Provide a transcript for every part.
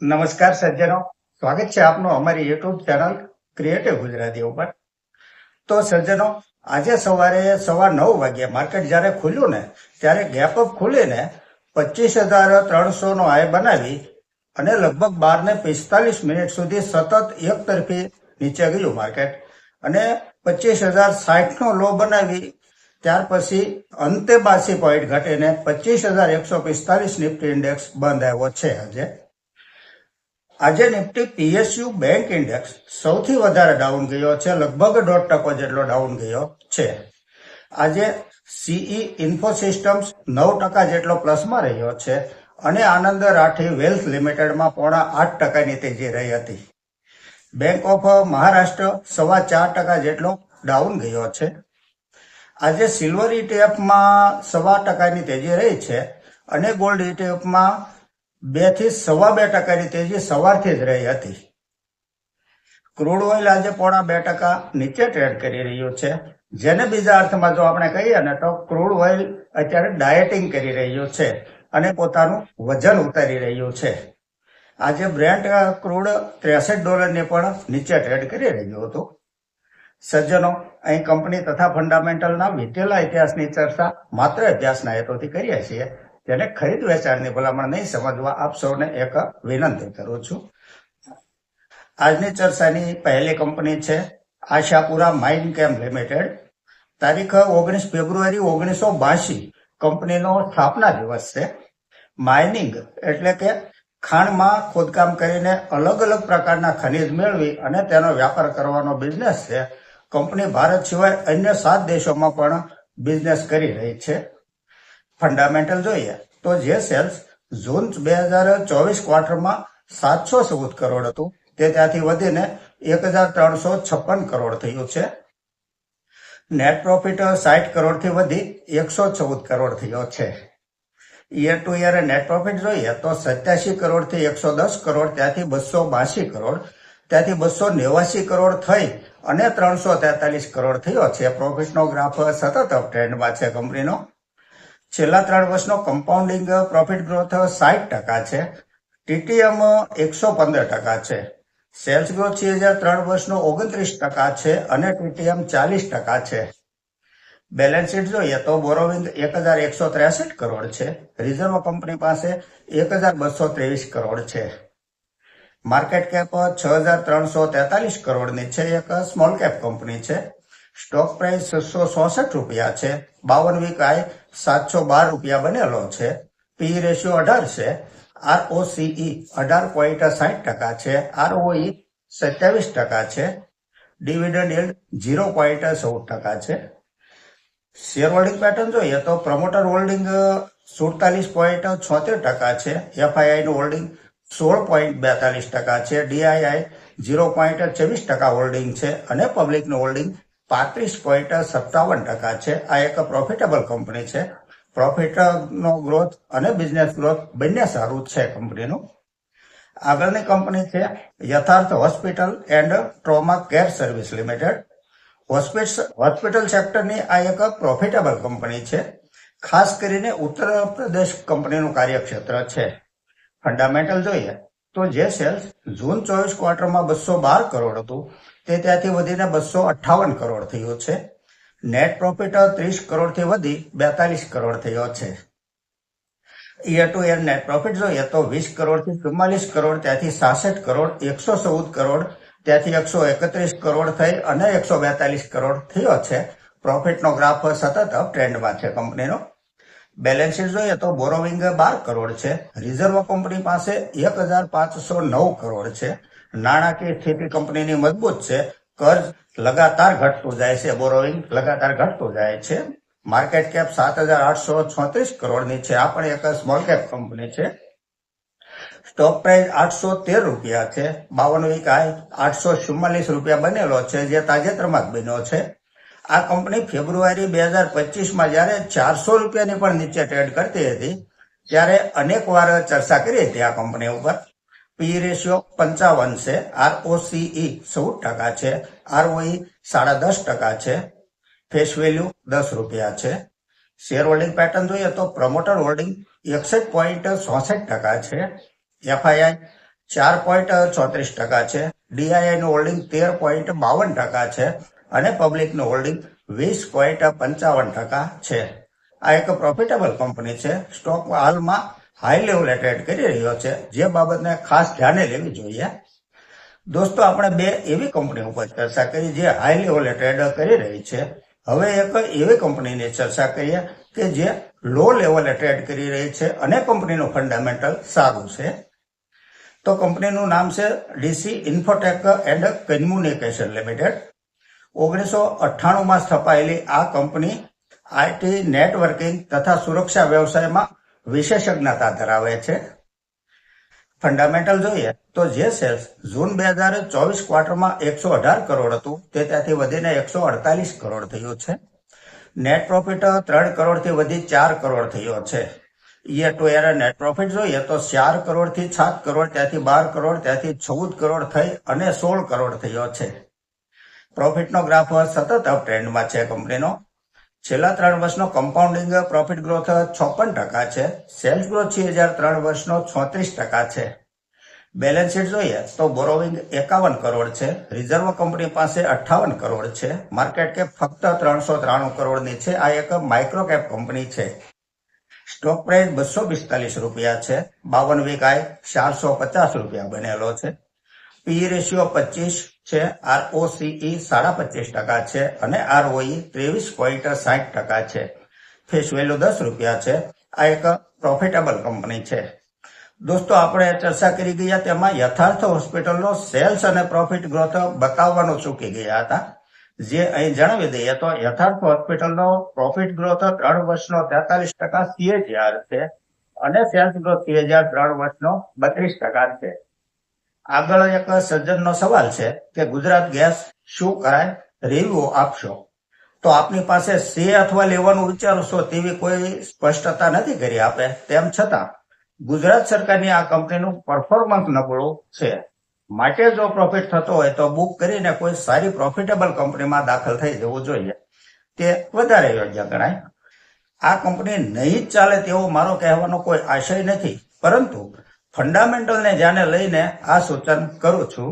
નમસ્કાર સજ્જનો, સ્વાગત છે આપનું અમારી યુટ્યુબ ચેનલ ક્રિએટિવ ગુજરાતી ઉપર. તો સજ્જનો, આજે સવારે 9:15 વાગે માર્કેટ જ્યારે ખુલ્યું ને ત્યારે ગેપઅપ ખુલીને 25,300 નો હાઈ બનાવી અને લગભગ 12:45 સુધી સતત એક તરફી નીચે ગયું માર્કેટ અને 25,060 નો લો બનાવી ત્યાર પછી અંતે 82 પોઈન્ટ ઘટીને 25,145 નિફ્ટી ઇન્ડેક્સ બંધ આવ્યો છે. આજે નિફ્ટી પીએસયુ બેંક ઇન્ડેક્સ સૌથી વધારે ડાઉન ગયો છે, લગભગ 1.5% જેટલો ડાઉન ગયો છે. આજે સીઈ ઇન્ફોસિસ્ટમ્સ 9% જેટલો પ્લસમાં રહ્યો છે અને આનંદ રાઠી વેલ્થ લિમિટેડમાં 0.8%ની તેજી રહી હતી. બેંક ઓફ મહારાષ્ટ્ર 4.25% જેટલો ડાઉન ગયો છે. આજે સિલ્વર ઇટીએફમાં 0.25%ની તેજી રહી છે અને ગોલ્ડ ઇટીએફમાં 2 થી 2.25%ની તેજી સવારથી જ રહી હતી. ક્રૂડ ઓઇલ આજે 0.5% નીચે ટ્રેડ કરી રહ્યું છે, જેને બીજા અર્થમાં જો આપણે કહીએ ને તો ક્રૂડ ઓઇલ અત્યારે ડાયટિંગ કરી રહ્યું છે અને પોતાનું વજન ઉતારી રહ્યું છે. આજે બ્રેન્ટ ક્રૂડ $63 પણ નીચે ટ્રેડ કરી રહ્યું હતું. સજ્જનો, અહીં કંપની તથા ફંડામેન્ટલના વિટેલા ઇતિહાસની ચર્ચા માત્ર અભ્યાસના હેતુથી કરીએ છીએ, જેને ખરીદ વેચાણની ભલામણ નહીં સમજવા આપ સૌને એક વિનંતી કરું છું. આજની ચર્ચાની પહેલી કંપની છે આશાપુરા માઇન કેમ લિમિટેડ. તારીખ 19 ફેબ્રુઆરી 1982 કંપનીનો સ્થાપના દિવસ છે. માઇનિંગ એટલે કે ખાણમાં ખોદકામ કરીને અલગ અલગ પ્રકારના ખનિજ મેળવી અને તેનો વ્યાપાર કરવાનો બિઝનેસ છે. કંપની ભારત સિવાય અન્ય 7 દેશોમાં પણ બિઝનેસ કરી રહી છે. ફંડામેન્ટલ જોઈએ તો જે સેલ્સ જૂન 2024 ક્વાર્ટરમાં 714 કરોડ હતું તે ત્યાંથી વધીને 1,356 કરોડ થયું છે. નેટ પ્રોફિટ 60 કરોડથી વધી 114 કરોડ થયો છે. Year to year net profit જોઈએ તો 87 કરોડથી 110 કરોડ, ત્યાંથી 282 કરોડ, ત્યાંથી 289 કરોડ થઈ અને 343 કરોડ થયો છે. પ્રોફિટનો ગ્રાફ સતત અપ ટ્રેન્ડમાં છે કંપનીનો. છેલ્લા 3 વર્ષનો કમ્પાઉન્ડિંગ પ્રોફિટ ગ્રોથ 60% છે. ટીટીએમ 115% છે. સેલ્સ ગ્રોથ 3 વર્ષનો 29% છે અને ટીટીએમ 40% છે. બેલેન્સ શીટ જોઈએ તો બોરોવિંગ 1,163 કરોડ છે. રિઝર્વ કંપની પાસે 1,223 કરોડ છે. માર્કેટ કેપ 6,343 કરોડની છે. એક સ્મોલ કેપ કંપની છે. સ્ટોક પ્રાઇસ 666 રૂપિયા છે. 52 વીક હાઈ 712 રૂપિયા બનેલો છે. પી રેશિયો 18 છે. આરઓસીઈ 18.60% છે. આરઓઈ 27% છે. ડિવિડન્ડ યીલ્ડ 0.14% છે. શેર હોલ્ડિંગ પેટર્ન જોઈએ તો પ્રમોટર હોલ્ડિંગ 47.76% છે. એફઆઈઆઈ નું હોલ્ડિંગ 16.42% છે. ડીઆઈઆઈ 0.24% હોલ્ડિંગ છે અને પબ્લિકનું હોલ્ડિંગ 35.57% છે. આ એક પ્રોફિટેબલ કંપની છે. પ્રોફિટનો ગ્રોથ અને બિઝનેસ ગ્રોથ બંને સારું છે કંપનીનું. આગળની કંપની છે Yatharth hospital and trauma care service limited. Hospital સેક્ટરની આ એક પ્રોફિટેબલ કંપની છે. ખાસ કરીને ઉત્તર પ્રદેશ કંપનીનું કાર્યક્ષેત્ર છે. ફંડામેન્ટલ જોઈએ તો જે સેલ્સ જૂન 24 ક્વાર્ટરમાં 212 કરોડ હતું તે ત્યાંથી વધીને 258 કરોડ થયું છે. નેટ પ્રોફિટ 30 કરોડથી વધી 42 કરોડ થયો છે. Year to year net profit જોઈએ તો 20 કરોડથી 44 કરોડ, ત્યાંથી 66 કરોડ, 114 કરોડ, ત્યાંથી 131 કરોડ થઈ અને 142 કરોડ થયો છે. પ્રોફિટનો ગ્રાફ સતત અપ ટ્રેન્ડમાં છે કંપનીનો. બેલેન્સ શીટ જોઈએ તો બોરોવિંગ 12 કરોડ છે. રિઝર્વ કંપની પાસે 1,509 કરોડ છે. નાણાકીય સ્થિતિ કંપનીની મજબૂત છે. કર્જ લગાતાર ઘટતું જાય છે. બોરોવિંગ લગાતાર ઘટતું જાય છે. માર્કેટ કેપ 7,836 કરોડની છે. આ પણ એક સ્મોલ કેપ કંપની છે. સ્ટોક પ્રાઇસ 813 રૂપિયા છે. 52 વીક હાઈ 844 રૂપિયા બનેલો છે, જે તાજેતરમાં જ બન્યો છે. આ કંપની ફેબ્રુઆરી 2025માં જ્યારે 400 રૂપિયાની પણ નીચે ટ્રેડ કરતી હતી ત્યારે અનેક વાર ચર્ચા કરી હતી આ કંપની ઉપર. પી રેશિયો 55 છે. આરઓસીઈ 14% છે. આરઓઈ 10.5% છે. ફેસ વેલ્યુ 10 રૂપિયા છે. શેર હોલ્ડિંગ પેટર્ન જોઈએ તો પ્રમોટર હોલ્ડિંગ 61.66% છે. એફઆઈઆઈ 4.34% છે. ડીઆઈઆઈ નું હોલ્ડિંગ 13.52% છે અને પબ્લિકનું હોલ્ડિંગ 20.55% છે. આ એક પ્રોફિટેબલ કંપની છે. સ્ટોક હાલમાં હાઈ લેવલે ટ્રેડ કરી રહ્યો છે, જે બાબતને ખાસ ધ્યાને લેવી જોઈએ. દોસ્તો, આપણે બે એવી કંપની ઉપર ચર્ચા કરી જે હાઈ લેવલે ટ્રેડ કરી રહી છે. હવે એક એવી કંપનીની ચર્ચા કરીએ કે જે લો લેવલે ટ્રેડ કરી રહી છે અને કંપનીનું ફંડામેન્ટલ સારું છે. તો કંપનીનું નામ છે DC infotech and communication limited. 1998માં સ્થપાયેલી આ કંપની આઈટી, નેટવર્કિંગ તથા સુરક્ષા વ્યવસાયમાં વિશેષજ્ઞતા ધરાવે છે. ફંડામેન્ટલ જોઈએ તો જે સેલ્સ જૂન 2024 ક્વાર્ટરમાં 118 કરોડ હતું તે ત્યાંથી વધીને 148 કરોડ થયું છે. નેટ પ્રોફિટ 3 કરોડથી વધી 4 કરોડ થયો છે. Year to year net profit જોઈએ તો 4 કરોડથી 7 કરોડ, ત્યાંથી 12 કરોડ, ત્યાંથી 14 કરોડ થઈ અને 16 કરોડ થયો છે. પ્રોફિટનો ગ્રાફ સતત અપ ટ્રેન્ડમાં છે કંપનીનો. છેલ્લા 3 વર્ષનો કમ્પાઉન્ડિંગ પ્રોફિટ ગ્રોથ 56% છે. સેલ્સ ગ્રોથ 3 વર્ષનો 36% છે. બેલેન્સ શીટ જોઈએ તો બોરોવિંગ 51 કરોડ છે. રિઝર્વ કંપની પાસે 58 કરોડ છે. માર્કેટ કેપ ફક્ત 393 કરોડની છે. આ એક માઇક્રો કેપ કંપની છે. સ્ટોક પ્રાઇસ 245 રૂપિયા છે. 52 વીક હાઈ 450 રૂપિયા બનેલો છે. પીઈ રેશિયો 25 છે. ROCE 25.5% છે અને ROE 23.60% છે. ફેસ વેલ્યુ 10 રૂપિયા છે. આ એક પ્રોફિટેબલ કંપની છે. દોસ્તો, આપણે ચર્ચા કરી ગયા તેમાં યથાર્થ હોસ્પિટલનો સેલ્સ અને પ્રોફિટ ગ્રોથ બતાવવાનું ચૂકી ગયા હતા. જે અહીં જણાવી દઈએ તો યથાર્થ હોસ્પિટલનો પ્રોફિટ ગ્રોથ 3 વર્ષનો 43% CAGR છે અને સેલ્સ ગ્રોથ CAGR 3 વર્ષનો 32% છે. આગળ એક સજ્જનનો સવાલ છે કે ગુજરાત ગેસ શું કરાય, રિવ્યુ આપશો? તો આપની પાસે સે અથવા લેવાનું વિચારશો તેવી કોઈ સ્પષ્ટતા નથી કરી આપે. તેમ છતાં ગુજરાત સરકારની આ કંપનીનું પરફોર્મન્સ નબળું છે. માટે જો પ્રોફિટ થતો હોય તો બુક કરીને કોઈ સારી પ્રોફિટેબલ કંપનીમાં દાખલ થઈ જવું જોઈએ. તે વધારે યોગ્ય ગણાય. આ કંપની નહીં જ ચાલે તેવો મારો કહેવાનો કોઈ આશય નથી, પરંતુ ફંડામેન્ટલને ધ્યાને લઈને આ સૂચન કરું છું.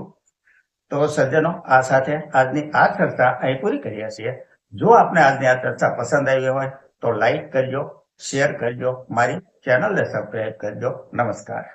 તો સજ્જનો, આ સાથે આજની આ ચર્ચા અહીં પૂરી કરીએ છીએ. જો આપને આજની આ ચર્ચા પસંદ આવી હોય તો લાઈક કરજો, શેર કરજો, મારી ચેનલને સબસ્ક્રાઈબ કરજો. નમસ્કાર.